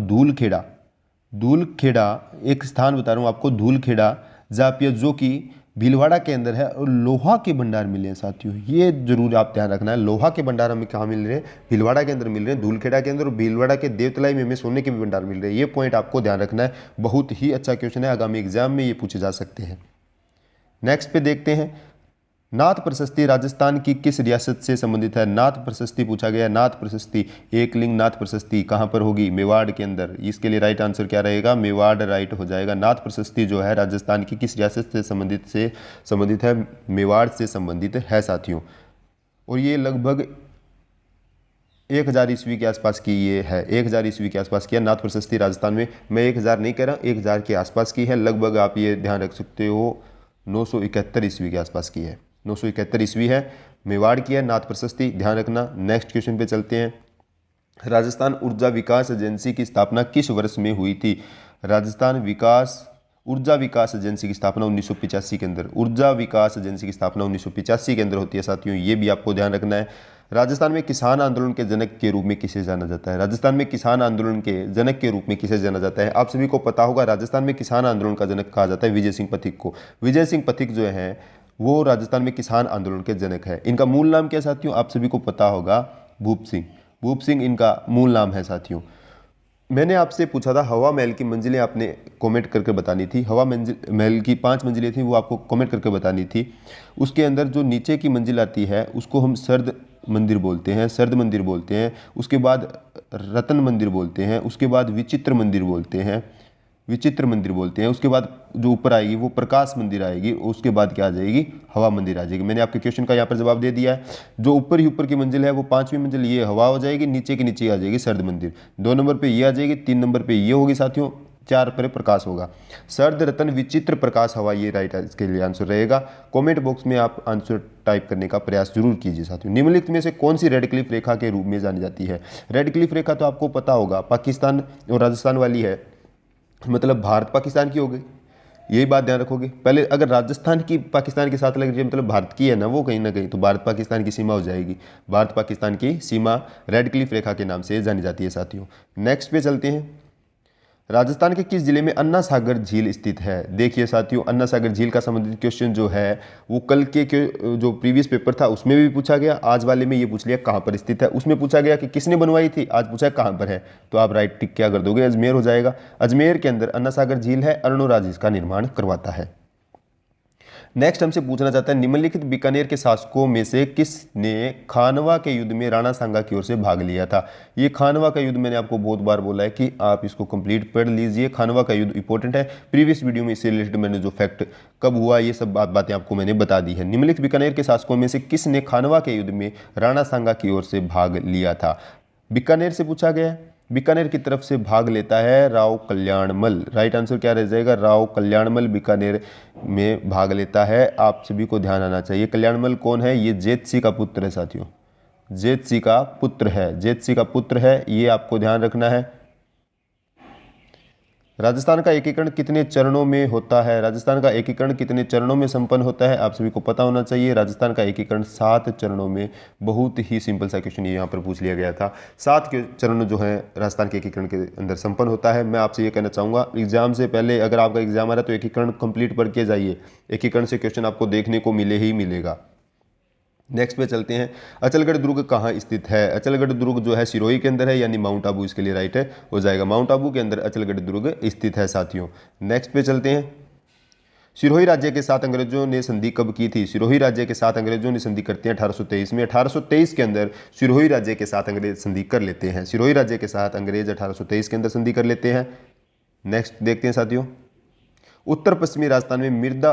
धूलखेड़ा एक स्थान बता रहा हूं आपको, धूलखेड़ा जापिया, जो कि भीलवाड़ा के अंदर है और लोहा के भंडार मिले हैं साथियों। ये जरूर आप ध्यान रखना है, लोहा के भंडार हमें कहाँ मिल रहे हैं, भीलवाड़ा के अंदर मिल रहे हैं, धूलखेड़ा के अंदर, और भीलवाड़ा के देवतलाई में हमें सोने के भी भंडार मिल रहे हैं। ये पॉइंट आपको ध्यान रखना है, बहुत ही अच्छा क्वेश्चन है, आगामी एग्जाम में ये पूछे जा सकते हैं। नेक्स्ट पे देखते हैं, नाथ प्रशस्ति राजस्थान की किस रियासत से संबंधित है। नाथ प्रशस्ति पूछा गया। नाथ प्रशस्ति, एक लिंग नाथ प्रशस्ति कहाँ पर होगी, मेवाड़ के अंदर। इसके लिए राइट आंसर क्या रहेगा, मेवाड़ राइट हो जाएगा। नाथ प्रशस्ति जो है राजस्थान की किस रियासत से संबंधित है, मेवाड़ से संबंधित है साथियों। और ये लगभग 1000 ईस्वी के आसपास की ये है, 1000 ईस्वी के आसपास की है नाथ प्रशस्ति राजस्थान में। मैं 1000 नहीं कह रहा, 1000 के आसपास की है लगभग, आप ये ध्यान रख सकते हो 971 ईस्वी के आसपास की है, 971 ईस्वी है, मेवाड़ की है नाथ प्रशस्ति, ध्यान रखना। नेक्स्ट क्वेश्चन पे चलते हैं। राजस्थान ऊर्जा विकास एजेंसी की स्थापना किस वर्ष में हुई थी? राजस्थान ऊर्जा विकास एजेंसी की स्थापना 1985 के अंदर, ऊर्जा विकास एजेंसी की स्थापना 1985 के अंदर होती है साथियों, ये भी आपको ध्यान रखना है। राजस्थान में किसान आंदोलन के जनक के रूप में किसे जाना जाता है? राजस्थान में किसान आंदोलन के जनक के रूप में किसे जाना जाता है? आप सभी को पता होगा राजस्थान में किसान आंदोलन का जनक कहा जाता है विजय सिंह पथिक को। विजय सिंह पथिक जो है वो राजस्थान में किसान आंदोलन के जनक है। इनका मूल नाम क्या साथियों? आप सभी को पता होगा, भूप सिंह। भूप सिंह इनका मूल नाम है साथियों। मैंने आपसे पूछा था हवा महल की मंजिलें आपने कमेंट करके बतानी थी। हवा महल की 5 मंजिलें थी, वो आपको कमेंट करके बतानी थी। उसके अंदर जो नीचे की मंजिल आती है उसको हम सर्द मंदिर बोलते हैं, सर्द मंदिर बोलते हैं। उसके बाद रतन मंदिर बोलते हैं, उसके बाद विचित्र मंदिर बोलते हैं, विचित्र मंदिर बोलते हैं। उसके बाद जो ऊपर आएगी वो प्रकाश मंदिर आएगी, उसके बाद क्या आ जाएगी? हवा मंदिर आ जाएगी। मैंने आपके क्वेश्चन का यहाँ पर जवाब दे दिया है। जो ऊपर ही ऊपर की मंजिल है वो 5वीं मंजिल ये हवा हो जाएगी, नीचे की नीचे आ जाएगी सर्द मंदिर। 2 नंबर पे ये आ जाएगी, 3 नंबर पे ये होगी साथियों, 4 पर प्रकाश होगा। सर्द रतन विचित्र प्रकाश हवा, ये राइट इसके लिए आंसर रहेगा। कमेंट बॉक्स में आप आंसर टाइप करने का प्रयास जरूर कीजिए साथियों। निम्नलिखित में से कौन सी रेडक्लिफ रेखा के रूप में जानी जाती है? रेडक्लिफ रेखा तो आपको पता होगा पाकिस्तान और राजस्थान वाली है, मतलब भारत पाकिस्तान की हो गई, यही बात ध्यान रखोगे। पहले अगर राजस्थान की पाकिस्तान के साथ लग रही है मतलब भारत की है ना वो, कहीं ना कहीं तो भारत पाकिस्तान की सीमा हो जाएगी। भारत पाकिस्तान की सीमा रेडक्लिफ रेखा के नाम से जानी जाती है साथियों। नेक्स्ट पे चलते हैं। राजस्थान के किस जिले में अन्ना सागर झील स्थित है? देखिए साथियों, अन्ना सागर झील का संबंधित क्वेश्चन जो है वो कल के जो प्रीवियस पेपर था उसमें भी पूछा गया, आज वाले में ये पूछ लिया कहाँ पर स्थित है। उसमें पूछा गया कि किसने बनवाई थी, आज पूछा है कहाँ पर है। तो आप राइट टिक क्या कर दोगे? अजमेर हो जाएगा। अजमेर के अंदर अन्ना सागर झील है, अरुणराज इसका निर्माण करवाता है। नेक्स्ट हमसे पूछना चाहता है निम्नलिखित बीकानेर के शासकों में से किसने खानवा के युद्ध में राणा सांगा की ओर से भाग लिया था? ये खानवा का युद्ध मैंने आपको बहुत बार बोला है कि आप इसको कंप्लीट पढ़ लीजिए। खानवा का युद्ध इंपॉर्टेंट है। प्रीवियस वीडियो में इससे रिलेटेड मैंने जो फैक्ट कब हुआ ये सब बातें आपको मैंने बता दी है। निम्नलिखित बीकानेर के शासकों में से किसने खानवा के युद्ध में राणा सांगा की ओर से भाग लिया था? बीकानेर से पूछा गया है। बीकानेर की तरफ से भाग लेता है राव कल्याणमल। राइट आंसर क्या रह जाएगा? राव कल्याणमल बीकानेर में भाग लेता है। आप सभी को ध्यान आना चाहिए कल्याणमल कौन है? ये जेतसी का पुत्र है साथियों, जेतसी का पुत्र है, जेतसी का पुत्र है, ये आपको ध्यान रखना है। राजस्थान का एकीकरण कितने चरणों में होता है? राजस्थान का एकीकरण कितने चरणों में संपन्न होता है? आप सभी को पता होना चाहिए। राजस्थान का एकीकरण 7 चरणों में, बहुत ही सिंपल सा क्वेश्चन ये यहाँ पर पूछ लिया गया था। 7 के चरण जो है राजस्थान के एकीकरण के अंदर संपन्न होता है। मैं आपसे ये कहना चाहूँगा एग्जाम से पहले अगर आपका एग्जाम आ रहा है तो एकीकरण कंप्लीट पढ़ के जाइए, एकीकरण से क्वेश्चन आपको देखने को मिले ही मिलेगा। नेक्स्ट पे चलते हैं। अचलगढ़ दुर्ग कहाँ स्थित है? अचलगढ़ दुर्ग जो है सिरोही के अंदर है, यानी माउंट आबू इसके लिए राइट है हो जाएगा। माउंट आबू के अंदर अचलगढ़ दुर्ग स्थित है साथियों। नेक्स्ट पे चलते हैं। सिरोही राज्य के साथ अंग्रेजों ने संधि कब की थी? सिरोही राज्य के साथ अंग्रेजों ने संधि करते हैं 1823 में। 1823 के अंदर सिरोही राज्य के साथ अंग्रेज संधि कर लेते हैं। सिरोही राज्य के साथ अंग्रेज 1823 के अंदर संधि कर लेते हैं। नेक्स्ट देखते हैं साथियों। उत्तर पश्चिमी राजस्थान में मृदा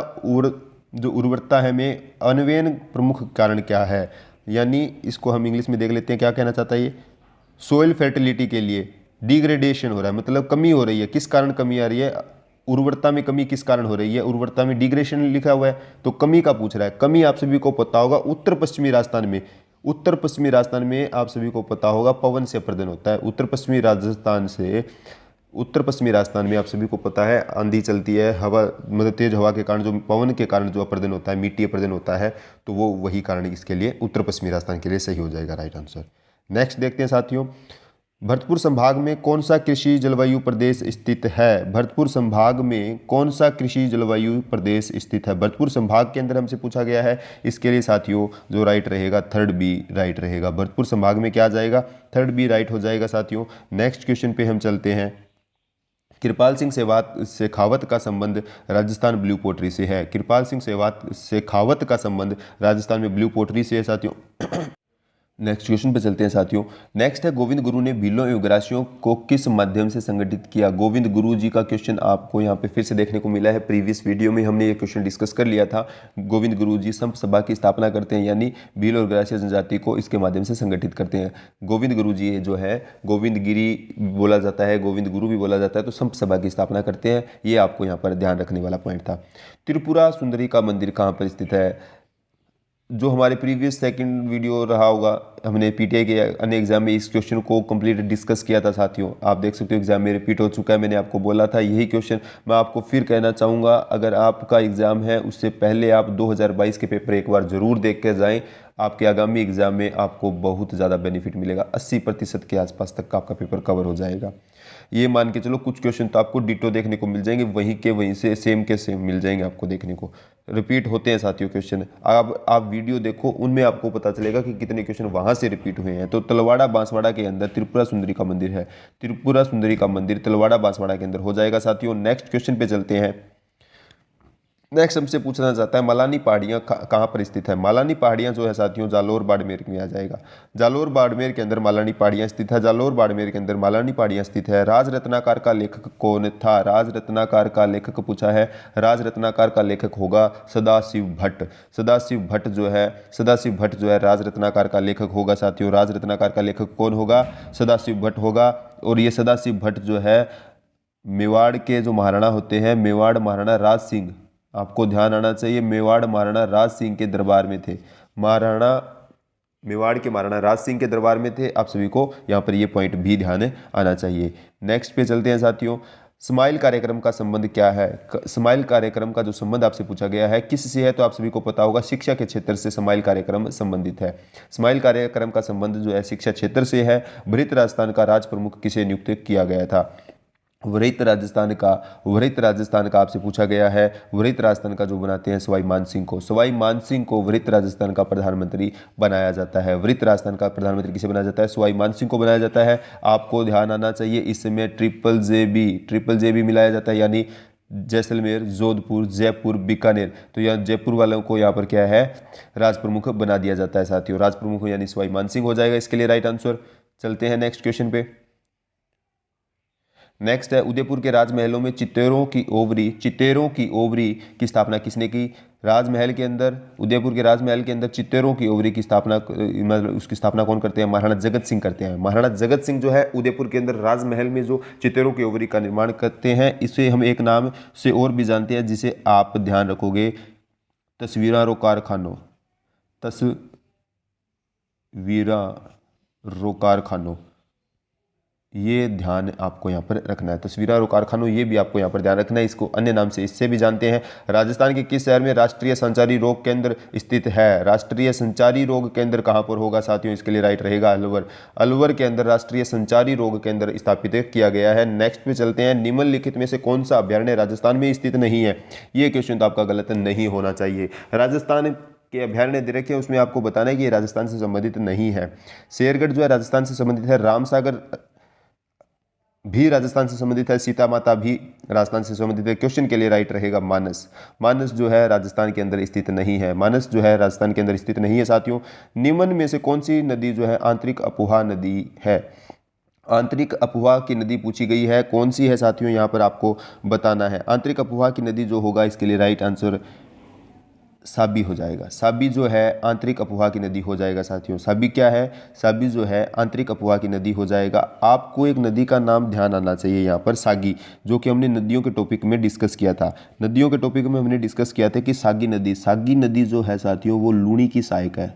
जो उर्वरता है में अनवेन प्रमुख कारण क्या है? यानी इसको हम इंग्लिश में देख लेते हैं क्या कहना चाहता है ये। सोइल फर्टिलिटी के लिए डिग्रेडेशन हो रहा है, मतलब कमी हो रही है। किस कारण कमी आ रही है? उर्वरता में कमी किस कारण हो रही है? उर्वरता में डिग्रेडेशन लिखा हुआ है तो कमी का पूछ रहा है। कमी आप सभी को पता होगा उत्तर पश्चिमी राजस्थान में, उत्तर पश्चिमी राजस्थान में आप सभी को पता होगा पवन से अपर्दन होता है। उत्तर पश्चिमी राजस्थान से, उत्तर पश्चिमी राजस्थान में आप सभी को पता है आंधी चलती है, हवा मतलब तेज हवा के कारण, जो पवन के कारण जो अपर्दन होता है, मिट्टी अपर्दन होता है, तो वो वही कारण इसके लिए उत्तर पश्चिमी राजस्थान के लिए सही हो जाएगा राइट आंसर। नेक्स्ट देखते हैं साथियों। भरतपुर संभाग में कौन सा कृषि जलवायु प्रदेश स्थित है? भरतपुर संभाग में कौन सा कृषि जलवायु प्रदेश स्थित है? भरतपुर संभाग के अंदर हमसे पूछा गया है। इसके लिए साथियों जो राइट रहेगा थर्ड बी राइट रहेगा। भरतपुर संभाग में क्या आ जाएगा? थर्ड बी राइट हो जाएगा साथियों। नेक्स्ट क्वेश्चन पे हम चलते हैं। कृपाल सिंह शेखावत का संबंध राजस्थान ब्लू पोट्री से है। कृपाल सिंह शेखावत का संबंध राजस्थान में ब्लू पोट्री से है साथियों। नेक्स्ट क्वेश्चन पे चलते हैं साथियों। नेक्स्ट है, गोविंद गुरु ने भीलों एवं ग्रासियों को किस माध्यम से संगठित किया। गोविंद गुरु जी का क्वेश्चन आपको यहाँ पे फिर से देखने को मिला है। प्रीवियस वीडियो में हमने ये क्वेश्चन डिस्कस कर लिया था। गोविंद गुरु जी संत सभा की स्थापना करते हैं, यानी भील और ग्रासीय जनजाति को इसके माध्यम से संगठित करते हैं। गोविंद गुरु जी जो है, गोविंद गिरी बोला जाता है, गोविंद गुरु भी बोला जाता है, तो संत सभा की स्थापना करते हैं। ये आपको यहाँ पर ध्यान रखने वाला पॉइंट था। त्रिपुरा सुंदरी का मंदिर कहाँ पर स्थित है। जो हमारे प्रीवियस सेकंड वीडियो रहा होगा, हमने पीटीआई के अन्य एग्जाम में इस क्वेश्चन को कंप्लीट डिस्कस किया था साथियों। आप देख सकते हो एग्जाम में रिपीट हो चुका है। मैंने आपको बोला था यही क्वेश्चन मैं आपको फिर कहना चाहूँगा। अगर आपका एग्ज़ाम है उससे पहले आप 2022 के पेपर एक बार ज़रूर देख के जाएँ। आपके आगामी एग्ज़ाम में आपको बहुत ज़्यादा बेनिफिट मिलेगा। 80% के आसपास तक का आपका पेपर कवर हो जाएगा। ये मान के चलो, कुछ क्वेश्चन तो आपको डिटो देखने को मिल जाएंगे, वहीं के वहीं से सेम के सेम मिल जाएंगे आपको देखने को। रिपीट होते हैं साथियों क्वेश्चन। आप वीडियो देखो, उनमें आपको पता चलेगा कि कितने क्वेश्चन वहाँ से रिपीट हुए हैं। तो तलवाड़ा बांसवाड़ा के अंदर त्रिपुरा सुंदरी का मंदिर है। त्रिपुरा सुंदरी का मंदिर तलवाड़ा बांसवाड़ा के अंदर हो जाएगा साथियों। नेक्स्ट क्वेश्चन पे चलते हैं। नेक्स्ट हमसे पूछना चाहता है, मलानी पहाड़ियाँ कहाँ पर स्थित है। मलानी पहाड़ियाँ जो है साथियों, जालोर बाड़मेर में आ जाएगा। जालोर बाड़मेर के अंदर मलानी पहाड़ियाँ स्थित है। जालोर बाड़मेर के अंदर मलानी पहाड़ियाँ स्थित है। राज रत्नाकर का लेखक कौन था। राज रत्नाकर का लेखक पूछा है। राज रत्नाकर का लेखक होगा सदाशिव भट्ट। सदाशिव भट्ट जो है राज रत्नाकर का लेखक होगा साथियों। राज रत्नाकर का लेखक कौन होगा, सदाशिव भट्ट होगा। और ये सदाशिव भट्ट जो है मेवाड़ के जो महाराणा होते हैं, मेवाड़ महाराणा राज सिंह, आपको ध्यान आना चाहिए, मेवाड़ महाराणा राज सिंह के दरबार में थे। मेवाड़ के महाराणा राज सिंह के दरबार में थे। आप सभी को यहाँ पर ये पॉइंट भी ध्यान आना चाहिए। नेक्स्ट पे चलते हैं साथियों। स्माइल कार्यक्रम का संबंध क्या है। स्माइल कार्यक्रम का जो संबंध आपसे पूछा गया है किससे है, तो आप सभी को पता होगा, शिक्षा के क्षेत्र से स्माइल कार्यक्रम संबंधित है। स्माइल कार्यक्रम का संबंध जो है शिक्षा क्षेत्र से है। वृत्त राजस्थान का राज प्रमुख किसे नियुक्त किया गया था। वृत्त राजस्थान का आपसे पूछा गया है। वृत्त राजस्थान का जो बनाते हैं सवाई मानसिंह को वृत्त राजस्थान का प्रधानमंत्री बनाया जाता है। वृत्त राजस्थान का प्रधानमंत्री किसे बनाया जाता है, सवाई मानसिंह को बनाया जाता है। आपको ध्यान आना चाहिए, इसमें ट्रिपल जे बी मिलाया जाता है, यानी जैसलमेर, जोधपुर, जयपुर, बीकानेर। तो यहाँ जयपुर वालों को यहाँ पर क्या है, राज प्रमुख बना दिया जाता है साथियों। राज प्रमुख यानी सवाई मानसिंह हो जाएगा इसके लिए राइट आंसर। चलते हैं नेक्स्ट क्वेश्चन पे। नेक्स्ट है, उदयपुर के राजमहलों में चित्तेरों की ओवरी की स्थापना किसने की। राजमहल के अंदर, उदयपुर के राजमहल के अंदर चित्तेरों की ओवरी की स्थापना, मतलब उसकी स्थापना कौन करते हैं, महाराणा जगत सिंह करते हैं। महाराणा जगत सिंह जो है उदयपुर के अंदर राजमहल में जो चित्तेरों की ओवरी का निर्माण करते हैं। इसे हम एक नाम से और भी जानते हैं जिसे आप ध्यान रखोगे, तस्वीरारो कारखानों। ये ध्यान आपको यहाँ पर रखना है। तस्वीरा और कारखानों, ये भी आपको यहाँ पर ध्यान रखना है। इसको अन्य नाम से इससे भी जानते हैं। राजस्थान के किस शहर में राष्ट्रीय संचारी रोग केंद्र स्थित है। राष्ट्रीय संचारी रोग केंद्र कहाँ पर होगा साथियों, इसके लिए राइट रहेगा अलवर के अंदर राष्ट्रीय संचारी रोग केंद्र स्थापित किया गया है। नेक्स्ट पे चलते हैं। निम्नलिखित में से कौन सा अभ्यारण्य राजस्थान में स्थित नहीं है। ये क्वेश्चन तो आपका गलत नहीं होना चाहिए। राजस्थान के अभ्यारण्य दे रखे हैं, उसमें आपको बताना है कि ये राजस्थान से संबंधित नहीं है। शेरगढ़ जो है राजस्थान से संबंधित है। रामसागर भी राजस्थान से संबंधित है। सीता माता भी राजस्थान से संबंधित है। क्वेश्चन के लिए राइट रहेगा मानस जो है राजस्थान के अंदर स्थित नहीं है। मानस जो है राजस्थान के अंदर स्थित नहीं है साथियों। निम्न में से कौन सी नदी जो है आंतरिक अपुहा नदी है। आंतरिक अपुहा की नदी पूछी गई है, कौन सी है साथियों, यहाँ पर आपको बताना है। आंतरिक अपुहा की नदी जो होगा इसके लिए राइट आंसर साबी हो जाएगा। साबी जो है आंतरिक अपुहा की नदी हो जाएगा साथियों। साबी क्या है, साबी जो है आंतरिक अपुहा की नदी हो जाएगा। आपको एक नदी का नाम ध्यान आना चाहिए यहाँ पर, सागी, जो कि हमने नदियों के टॉपिक में डिस्कस किया था। नदियों के टॉपिक में हमने डिस्कस किया था कि सागी नदी जो है साथियों वो लूणी की सहायक है।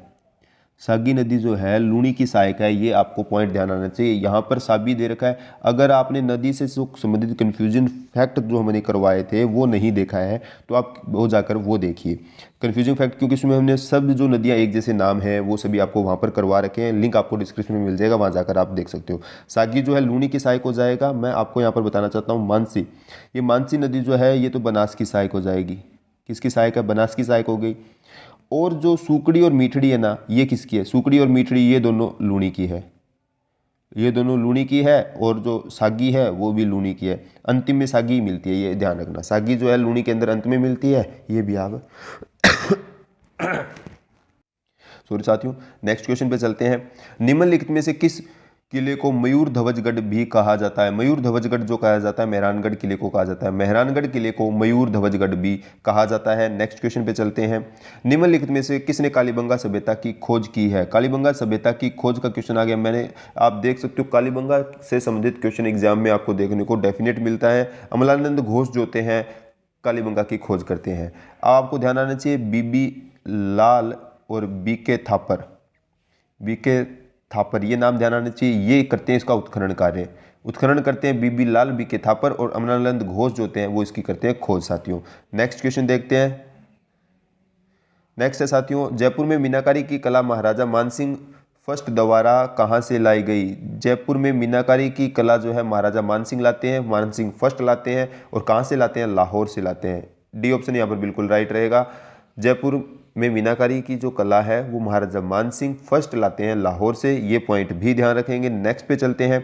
सागी नदी जो है लूणी की सहायक है, ये आपको पॉइंट ध्यान आना चाहिए। यहाँ पर साबी दे रखा है। अगर आपने नदी से संबंधित कन्फ्यूजन फैक्ट जो हमने करवाए थे वो नहीं देखा है तो आप वो जाकर वो देखिए कन्फ्यूजिंग फैक्ट, क्योंकि इसमें हमने सब जो नदियाँ एक जैसे नाम है वो सभी आपको वहाँ पर करवा रखे हैं। लिंक आपको डिस्क्रिप्शन में मिल जाएगा, वहाँ जाकर आप देख सकते हो। सागी जो है लूणी की सहायक हो जाएगा। मैं आपको यहाँ पर बताना चाहता हूँ मानसी, ये मानसी नदी जो है ये तो बनास की सहायक हो जाएगी। किसकी सहायक है, बनास की सहायक हो गई। और जो सूकड़ी और मीठड़ी है ना, ये किसकी है, सूकड़ी और मीठड़ी ये दोनों लूणी की है। ये दोनों लूणी की है और जो सागी है वो भी लूणी की है। अंतिम में सागी ही मिलती है, ये ध्यान रखना। सागी जो है लूणी के अंदर अंत में मिलती है, ये भी आप सॉरी साथियों, नेक्स्ट क्वेश्चन पे चलते हैं। निम्नलिखित में से किस किले को मयूर ध्वजगढ़ भी कहा जाता है? मयूर ध्वजगढ़ जो कहा जाता है मेहरानगढ़ किले को कहा जाता है, मेहरानगढ़ किले को मयूर ध्वजगढ़ भी कहा जाता है। नेक्स्ट क्वेश्चन पे चलते हैं। निम्नलिखित में से किसने कालीबंगा सभ्यता की खोज की है? कालीबंगा सभ्यता की खोज का क्वेश्चन आ गया। मैंने आप देख सकते हो कालीबंगा से संबंधित क्वेश्चन एग्जाम में आपको देखने को डेफिनेट मिलता है। अमलानंद घोष जो होते हैं कालीबंगा की खोज करते हैं। अब आपको ध्यान आना चाहिए बीबी लाल और बीके थापर, बीके थापर ये नाम ध्यान आना चाहिए, ये करते हैं इसका उत्खनन कार्य। उत्खनन करते हैं बीबी लाल, बीके थापर और अमलानंद घोष जो होते हैं वो इसकी करते हैं खोज साथियों। नेक्स्ट क्वेश्चन देखते हैं। नेक्स्ट है साथियों, जयपुर में मीनाकारी की कला महाराजा मानसिंह फर्स्ट द्वारा कहाँ से लाई गई? जयपुर में मीनाकारी की कला जो है महाराजा मानसिंह लाते हैं, मानसिंह फर्स्ट लाते हैं और कहाँ से लाते हैं? लाहौर से लाते हैं। डी ऑप्शन यहाँ पर बिल्कुल राइट रहेगा। जयपुर में मीनाकारी की जो कला है वो महाराजा मानसिंह फर्स्ट लाते हैं लाहौर से, ये पॉइंट भी ध्यान रखेंगे। नेक्स्ट पे चलते हैं।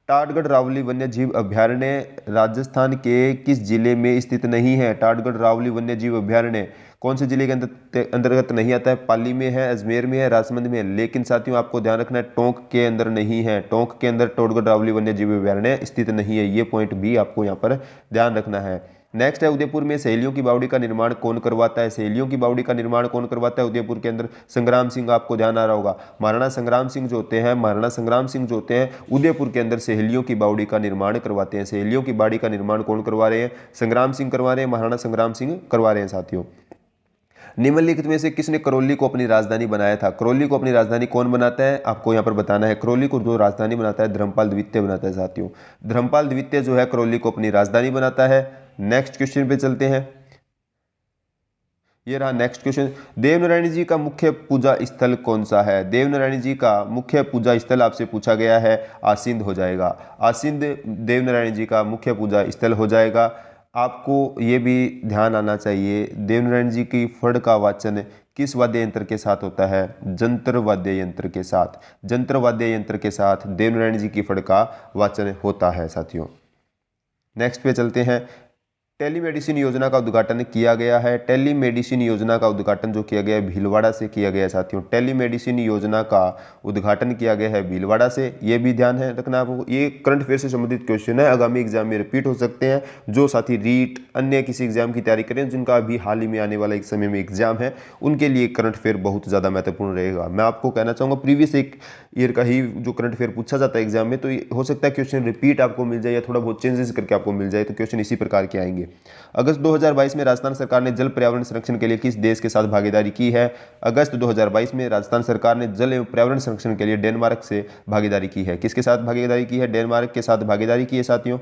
टाटगढ़ रावली वन्य जीव अभ्यारण्य राजस्थान के किस जिले में स्थित नहीं है? टाटगढ़ रावली वन्य जीव अभ्यारण्य कौन से जिले के अंतर्गत नहीं आता है? पाली में है, अजमेर में है, राजसमंद में है। लेकिन साथियों आपको ध्यान रखना है टोंक के अंदर नहीं है, टोंक के अंदर टाटगढ़ रावली वन्य जीव अभ्यारण्य स्थित नहीं है, ये पॉइंट भी आपको यहाँ पर ध्यान रखना है। नेक्स्ट है उदयपुर में सहेलियों की बावड़ी का निर्माण कौन करवाता है? सहेलियों की बावड़ी का निर्माण कौन करवाता है उदयपुर के अंदर? संग्राम सिंह, आपको ध्यान आ रहा होगा। महाराणा संग्राम सिंह जो होते हैं, महाराणा संग्राम सिंह जो होते हैं उदयपुर के अंदर सहेलियों की बावड़ी का निर्माण करवाते हैं। सहेलियों की बावड़ी का निर्माण कौन करवा रहे हैं? संग्राम सिंह करवा रहे हैं, महाराणा संग्राम सिंह करवा रहे हैं साथियों। निम्नलिखित में से किसने करौली को अपनी राजधानी बनाया था? करौली को अपनी राजधानी कौन बनाता है आपको यहाँ पर बताना है। करौली को जो राजधानी बनाता है धर्मपाल द्वितीय बनाता है साथियों। धर्मपाल द्वितीय जो है करौली को अपनी राजधानी बनाता है। नेक्स्ट क्वेश्चन पे चलते हैं। ये रहा नेक्स्ट क्वेश्चन। देवनारायण जी का मुख्य पूजा स्थल कौन सा है? देवनारायण जी का मुख्य पूजा स्थल आपसे पूछा गया है, आसिंद हो जाएगा। आसिंद देवनारायण जी का मुख्य पूजा स्थल हो जाएगा। आपको ये भी ध्यान आना चाहिए देवनारायण जी की फड़ का वाचन किस वाद्य यंत्र के साथ होता है? जंत्र वाद्य यंत्र के साथ। जंत्र वाद्य यंत्र के साथ देवनारायण जी की फड़ का वाचन होता है साथियों। नेक्स्ट पे चलते हैं। टेलीमेडिसिन योजना का उद्घाटन किया गया है। टेलीमेडिसिन योजना का उद्घाटन जो किया गया है भीलवाड़ा से किया गया है साथियों। टेलीमेडिसिन योजना का उद्घाटन किया गया है भीलवाड़ा से, ये भी ध्यान है रखना आपको। ये करंट अफेयर से संबंधित क्वेश्चन है, आगामी एग्जाम में रिपीट हो सकते हैं। जो साथी रीट अन्य किसी एग्जाम की तैयारी करें जिनका अभी हाल ही में आने वाला एक समय में एग्जाम है, उनके लिए करंट अफेयर बहुत ज़्यादा महत्वपूर्ण रहेगा। मैं आपको कहना चाहूँगा प्रीवियस एक ईयर का ही जो करंट अफेयर पूछा जाता है एग्जाम में, तो हो सकता है क्वेश्चन रिपीट आपको मिल जाए या थोड़ा बहुत चेंजेस करके आपको मिल जाए, तो क्वेश्चन इसी प्रकार के आएंगे। अगस्त 2022 में राजस्थान सरकार ने जल पर्यावरण संरक्षण के लिए किस देश के साथ भागीदारी की है? अगस्त 2022 में राजस्थान सरकार ने जल एवं पर्यावरण संरक्षण के लिए डेनमार्क से भागीदारी की है। किसके साथ भागीदारी की है? डेनमार्क के साथ भागीदारी की है साथियों।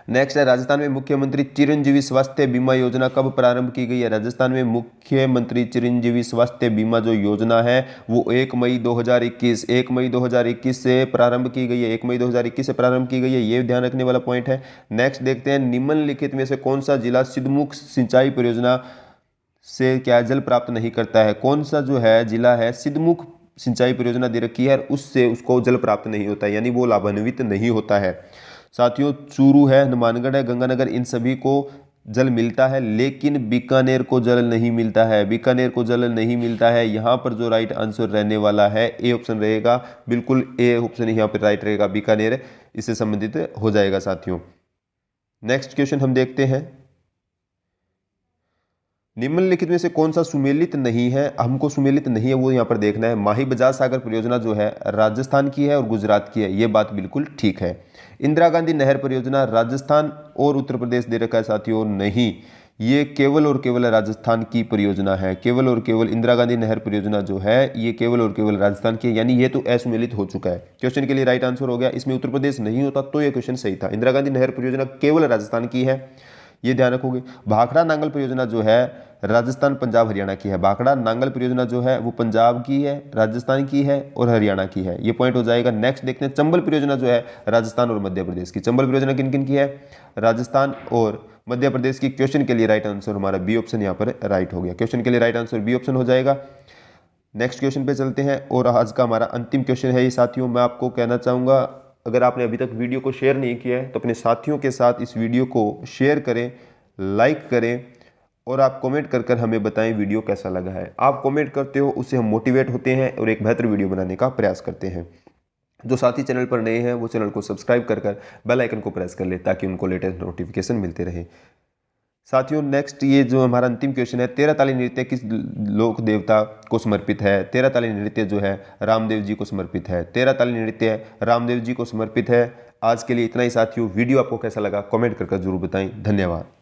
नेक्स्ट है राजस्थान में मुख्यमंत्री चिरंजीवी स्वास्थ्य बीमा योजना कब प्रारंभ की गई है? राजस्थान में मुख्यमंत्री चिरंजीवी स्वास्थ्य बीमा जो योजना है वो 1 मई 2021 से प्रारंभ की गई है। 1 मई 2021 से प्रारंभ की गई है, ये ध्यान रखने वाला पॉइंट है। नेक्स्ट देखते हैं निम्नलिखित में से कौन सा जिला सिद्धमुख सिंचाई परियोजना से क्या जल प्राप्त नहीं करता है? कौन सा जो है जिला है सिद्धमुख सिंचाई परियोजना दे रखी है उससे उसको जल प्राप्त नहीं होता है, यानी वो लाभान्वित नहीं होता है साथियों। चूरू है, हनुमानगढ़ है, गंगानगर, इन सभी को जल मिलता है, लेकिन बीकानेर को जल नहीं मिलता है। बीकानेर को जल नहीं मिलता है। यहाँ पर जो राइट आंसर रहने वाला है ए ऑप्शन रहेगा, बिल्कुल ए ऑप्शन यहाँ पर राइट रहेगा, बीकानेर इससे संबंधित हो जाएगा साथियों। नेक्स्ट क्वेश्चन हम देखते हैं। निम्नलिखित में से कौन सा सुमेलित नहीं है? हमको सुमेलित नहीं है वो यहाँ पर देखना है। माही बजाज सागर परियोजना जो है राजस्थान की है और गुजरात की है, ये बात बिल्कुल ठीक है। इंदिरा गांधी नहर परियोजना राजस्थान और उत्तर प्रदेश दे रखा है साथियों, नहीं, ये केवल और केवल राजस्थान की परियोजना है। केवल और केवल इंदिरा गांधी नहर परियोजना जो है ये केवल और केवल राजस्थान की है, यानी ये तो असुमेलित हो चुका है। क्वेश्चन के लिए राइट आंसर हो गया, इसमें उत्तर प्रदेश नहीं होता तो ये क्वेश्चन सही था। इंदिरा गांधी नहर परियोजना केवल राजस्थान की है, ये ध्यान रखोगे। भाखड़ा नांगल परियोजना जो है राजस्थान, पंजाब, हरियाणा की है। भाखड़ा नांगल परियोजना जो है वो पंजाब की है, राजस्थान की है और हरियाणा की है, ये पॉइंट हो जाएगा। नेक्स्ट देखते हैं चंबल परियोजना जो है राजस्थान और मध्य प्रदेश की। चंबल परियोजना किन किन की है? राजस्थान और मध्य प्रदेश की। क्वेश्चन के लिए राइट आंसर हमारा बी ऑप्शन यहाँ पर राइट हो गया। क्वेश्चन के लिए राइट आंसर बी ऑप्शन हो जाएगा। नेक्स्ट क्वेश्चन पे चलते हैं और आज का हमारा अंतिम क्वेश्चन है ये साथियों। मैं आपको कहना चाहूँगा अगर आपने अभी तक वीडियो को शेयर नहीं किया है तो अपने साथियों के साथ इस वीडियो को शेयर करें, लाइक करें और आप कमेंट कर कर हमें बताएं वीडियो कैसा लगा है। आप कमेंट करते हो उससे हम मोटिवेट होते हैं और एक बेहतर वीडियो बनाने का प्रयास करते हैं। जो साथी चैनल पर नए हैं वो चैनल को सब्सक्राइब कर कर बेल आइकन को प्रेस कर ले ताकि उनको लेटेस्ट नोटिफिकेशन मिलते रहे। साथियों नेक्स्ट ये जो हमारा अंतिम क्वेश्चन है, 13 ताली नृत्य किस लोक देवता को समर्पित है? 13 ताली नृत्य जो है रामदेव जी को समर्पित है। 13 ताली नृत्य रामदेव जी को समर्पित है। आज के लिए इतना ही साथियों। वीडियो आपको कैसा लगा कमेंट कर जरूर बताएं। धन्यवाद।